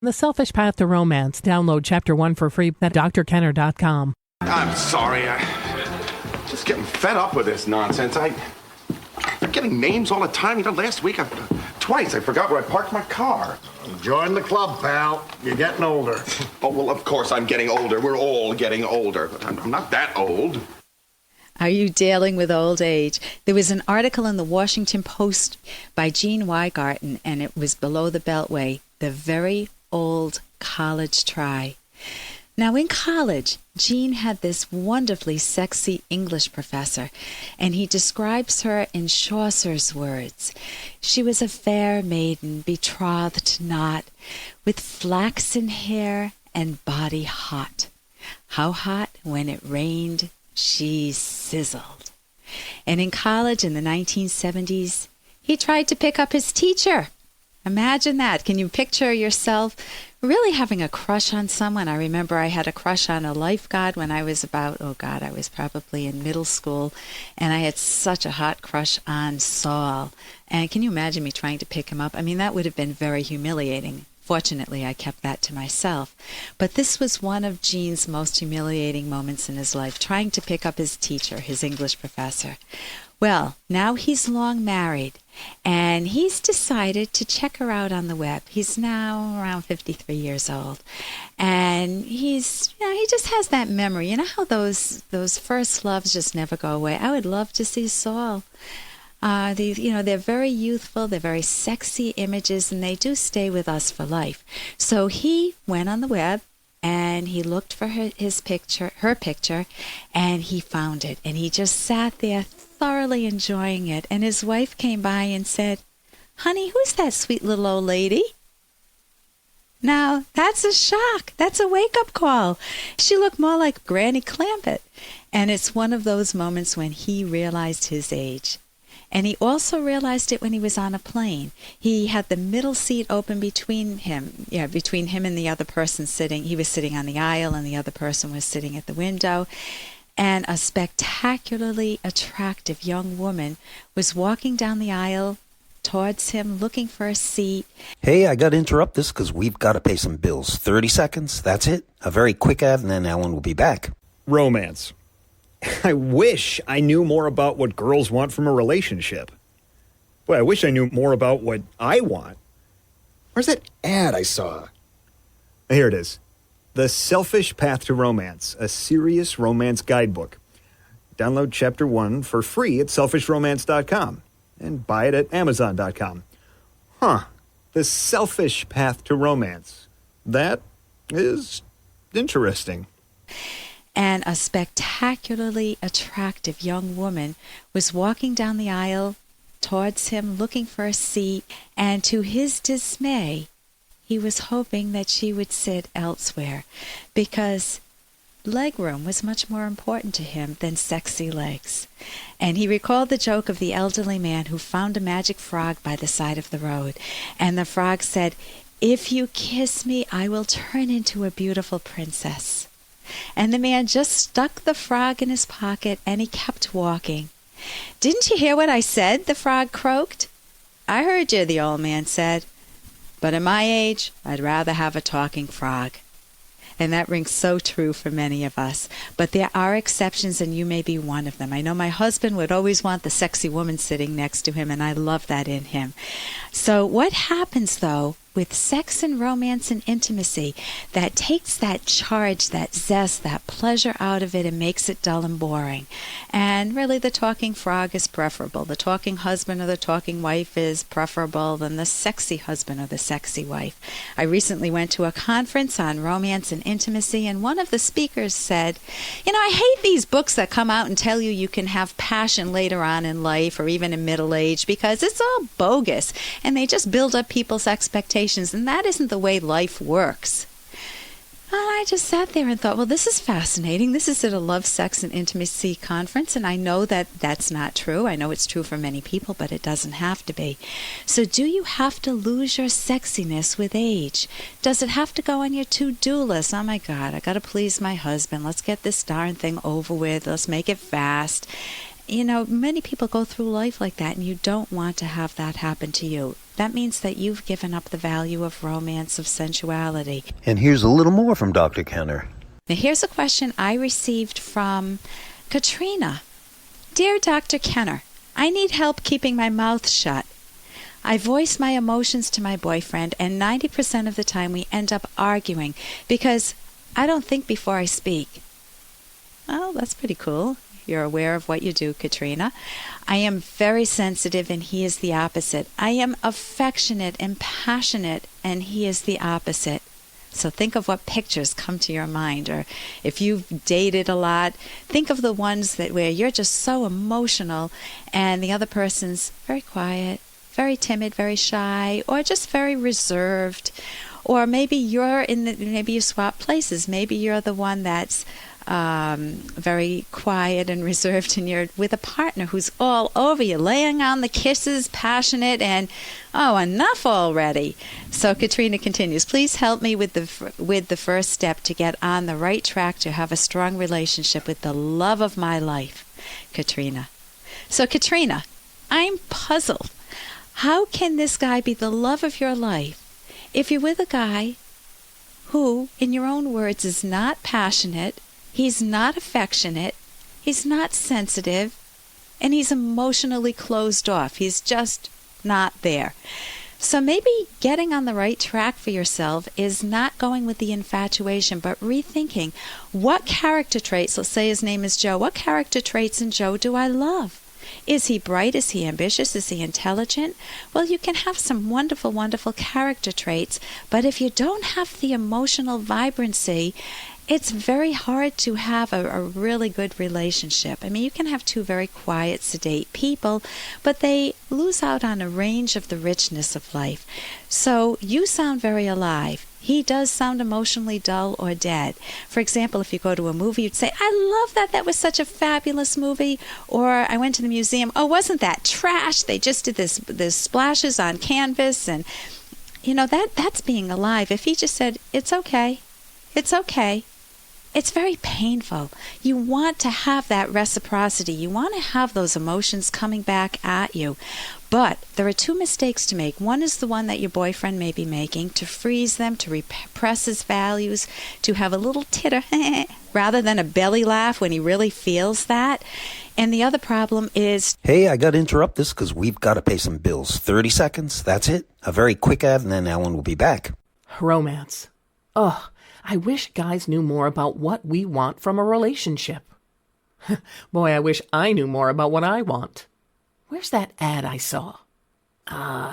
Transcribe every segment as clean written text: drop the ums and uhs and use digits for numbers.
The Selfish Path to Romance. Download Chapter 1 for free at drkenner.com. I'm sorry. I'm just getting fed up with this nonsense. I'm getting names all the time. You know, last week, twice, I forgot where I parked my car. Join the club, pal. You're getting older. Oh, well, of course I'm getting older. We're all getting older. But I'm not that old. Are you dealing with old age? There was an article in the Washington Post by Gene Weigarten, and it was below the Beltway, the very old college try. Now, in college, Gene had this wonderfully sexy English professor, and he describes her in Chaucer's words. She was a fair maiden, betrothed not, with flaxen hair and body hot. How hot? When it rained, she sizzled. And in college in the 1970s, he tried to pick up his teacher. Imagine that. Can you picture yourself really having a crush on someone? I remember I had a crush on a lifeguard when I was I was probably in middle school, and I had such a hot crush on Saul. And can you imagine me trying to pick him up? I mean, that would have been very humiliating. Fortunately, I kept that to myself. But this was one of Gene's most humiliating moments in his life, trying to pick up his teacher, his English professor. Well, now he's long married, and he's decided to check her out on the web. He's now around 53 years old, and he just has that memory. You know how those first loves just never go away? I would love to see Saul. They're very youthful, they're very sexy images, and they do stay with us for life. So he went on the web, and he looked for her picture, and he found it. And he just sat there thoroughly enjoying it. And his wife came by and said, "Honey, who's that sweet little old lady?" Now, that's a shock. That's a wake-up call. She looked more like Granny Clampett. And it's one of those moments when he realized his age. And he also realized it when he was on a plane. He had the middle seat open between him and the other person sitting. He was sitting on the aisle, and the other person was sitting at the window. And a spectacularly attractive young woman was walking down the aisle towards him, looking for a seat. Hey, I got to interrupt this because we've got to pay some bills. 30 seconds, that's it. A very quick ad, and then Ellen will be back. Romance. I wish I knew more about what girls want from a relationship. Boy, I wish I knew more about what I want. Where's that ad I saw? Here it is. The Selfish Path to Romance, a serious romance guidebook. Download Chapter 1 for free at selfishromance.com and buy it at amazon.com. The Selfish Path to Romance. That is interesting. And a spectacularly attractive young woman was walking down the aisle towards him, looking for a seat, and to his dismay, he was hoping that she would sit elsewhere, because legroom was much more important to him than sexy legs. And he recalled the joke of the elderly man who found a magic frog by the side of the road, and the frog said, "If you kiss me, I will turn into a beautiful princess." And the man just stuck the frog in his pocket, and he kept walking. "Didn't you hear what I said?" the frog croaked. "I heard you," the old man said. "But at my age, I'd rather have a talking frog." And that rings so true for many of us. But there are exceptions, and you may be one of them. I know my husband would always want the sexy woman sitting next to him, and I love that in him. So what happens, though, with sex and romance and intimacy that takes that charge, that zest, that pleasure out of it and makes it dull and boring? And really, the talking frog is preferable. The talking husband or the talking wife is preferable than the sexy husband or the sexy wife. I recently went to a conference on romance and intimacy, and one of the speakers said, I hate these books that come out and tell you can have passion later on in life or even in middle age, because it's all bogus, and they just build up people's expectations, and that isn't the way life works. And I just sat there and thought, well, this is fascinating. This is at a love, sex, and intimacy conference, and I know that that's not true. I know it's true for many people, but it doesn't have to be. So do you have to lose your sexiness with age? Does it have to go on your to-do list? Oh, my God, I got to please my husband. Let's get this darn thing over with. Let's make it fast. Many people go through life like that, and you don't want to have that happen to you. that means that you've given up the value of romance, of sensuality. And here's a little more from Dr. Kenner. Now here's a question I received from Katrina. Dear Dr. Kenner, I need help keeping my mouth shut. I voice my emotions to my boyfriend, and 90% of the time we end up arguing because I don't think before I speak. Well, that's pretty cool. You're aware of what you do, Katrina. I am very sensitive, and he is the opposite. I am affectionate and passionate, and he is the opposite. So think of what pictures come to your mind, or if you've dated a lot, think of the ones that where you're just so emotional and the other person's very quiet, very timid, very shy, or just very reserved. Or maybe maybe you swap places. Maybe you're the one that's very quiet and reserved, and you're with a partner who's all over you, laying on the kisses, passionate, and enough already. So Katrina continues, please help me with the first step to get on the right track to have a strong relationship with the love of my life, Katrina. So Katrina, I'm puzzled. How can this guy be the love of your life if you're with a guy who, in your own words, is not passionate, he's not affectionate, he's not sensitive, and he's emotionally closed off? He's just not there. So maybe getting on the right track for yourself is not going with the infatuation, but rethinking what character traits, let's say his name is Joe, what character traits in Joe do I love? Is he bright? Is he ambitious? Is he intelligent? Well, you can have some wonderful, wonderful character traits, but if you don't have the emotional vibrancy, it's very hard to have a really good relationship. I mean, you can have two very quiet, sedate people, but they lose out on a range of the richness of life. So you sound very alive. He does sound emotionally dull or dead. For example, if you go to a movie, you'd say, I love that. That was such a fabulous movie. Or I went to the museum. Oh, wasn't that trash? They just did this splashes on canvas. And, that's being alive. If he just said, it's okay, it's okay, it's very painful. You want to have that reciprocity. You want to have those emotions coming back at you. But there are two mistakes to make. One is the one that your boyfriend may be making, to freeze them, to repress his values, to have a little titter rather than a belly laugh when he really feels that. And the other problem is... Hey, I got to interrupt this because we've got to pay some bills. 30 seconds, that's it. A very quick ad, and then Alan will be back. Romance. Ugh, I wish guys knew more about what we want from a relationship. Boy, I wish I knew more about what I want. Where's that ad I saw?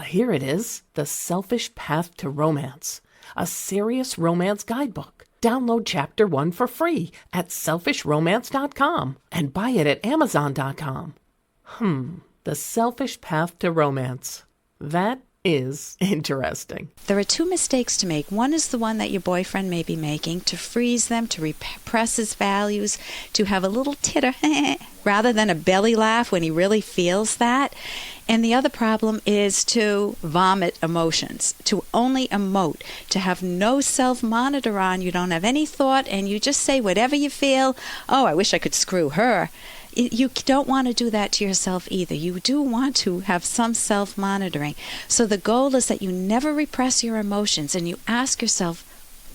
Here it is. The Selfish Path to Romance. A serious romance guidebook. Download Chapter 1 for free at selfishromance.com and buy it at amazon.com. The Selfish Path to Romance. That is interesting. There are two mistakes to make. One is the one that your boyfriend may be making, to freeze them, to repress his values, to have a little titter rather than a belly laugh when he really feels that. And the other problem is to vomit emotions, to only emote, to have no self-monitor on. You don't have any thought, and you just say whatever you feel. Oh, I wish I could screw her. You don't want to do that to yourself either. You do want to have some self-monitoring. So the goal is that you never repress your emotions, and you ask yourself,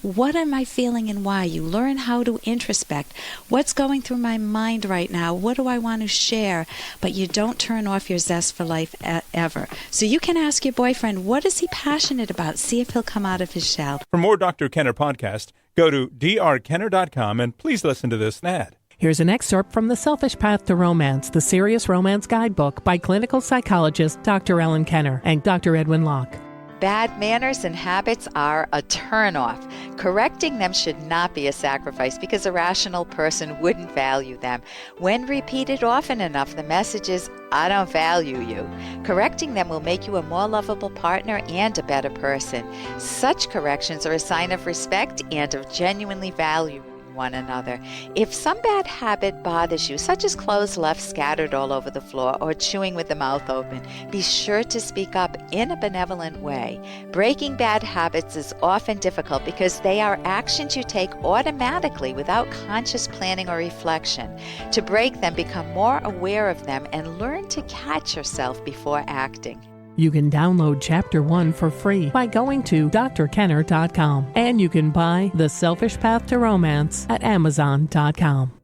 what am I feeling and why? You learn how to introspect. What's going through my mind right now? What do I want to share? But you don't turn off your zest for life ever. So you can ask your boyfriend, what is he passionate about? See if he'll come out of his shell. For more Dr. Kenner podcast, go to drkenner.com and please listen to this ad. Here's an excerpt from The Selfish Path to Romance, the Serious Romance Guidebook by clinical psychologist Dr. Ellen Kenner and Dr. Edwin Locke. Bad manners and habits are a turn-off. Correcting them should not be a sacrifice because a rational person wouldn't value them. When repeated often enough, the message is, I don't value you. Correcting them will make you a more lovable partner and a better person. Such corrections are a sign of respect and of genuinely valuing one another. If some bad habit bothers you, such as clothes left scattered all over the floor or chewing with the mouth open, be sure to speak up in a benevolent way. Breaking bad habits is often difficult because they are actions you take automatically without conscious planning or reflection. To break them, become more aware of them and learn to catch yourself before acting. You can download Chapter 1 for free by going to drkenner.com, and you can buy The Selfish Path to Romance at amazon.com.